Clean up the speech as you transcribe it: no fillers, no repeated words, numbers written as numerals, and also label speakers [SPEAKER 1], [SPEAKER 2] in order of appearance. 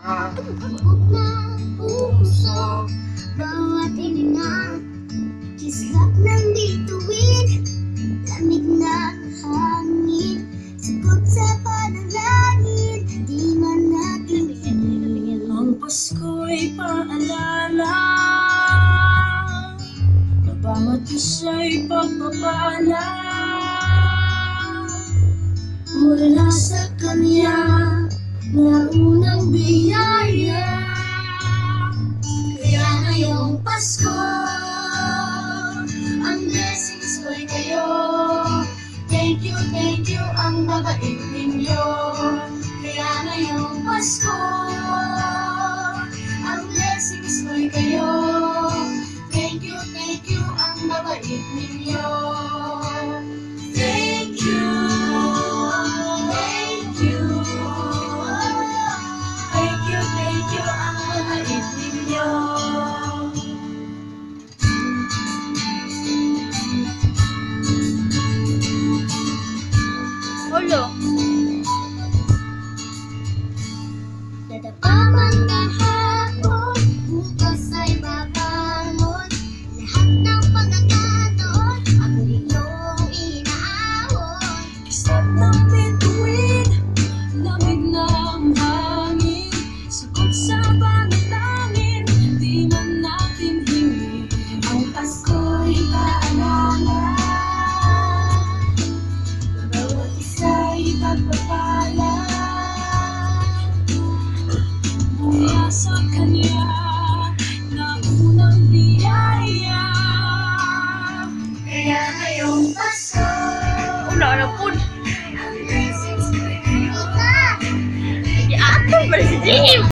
[SPEAKER 1] Hubog na puso, bawat hininga, kislap ng bituin, lamig na hangin, sagot sa panalangin, di man natin hingin.
[SPEAKER 2] Ang Pasko'y paalala, na bawat isa'y pagpapala
[SPEAKER 1] Mula sa Kanya na unang biyaya. Kaya ngayong Pasko, ang blessings ko'y kayo. Thank you ang babait ninyo. Kaya ngayong Pasko, ang blessings ko'y kayo. Thank you ang babait ninyo. Thank you ang babait ninyo.
[SPEAKER 2] Ulo.
[SPEAKER 1] Dadapa man kahapon, bukas ay babangon. Lahat ng pangangalaon, ang iyong inaahon.
[SPEAKER 2] Kislap ng bituin, lamig ng hangin, sagot sa panalangin, di man natin hingin.
[SPEAKER 1] Ang Pasko'y paalala, na bawat isa'y pagpapala.
[SPEAKER 2] Mula sa Kanya na unang biyaya.
[SPEAKER 1] Kaya ngayong Pasko,
[SPEAKER 2] Wala na po.
[SPEAKER 1] ang blessings ko'y kayo.
[SPEAKER 2] Di ato ba si Jim?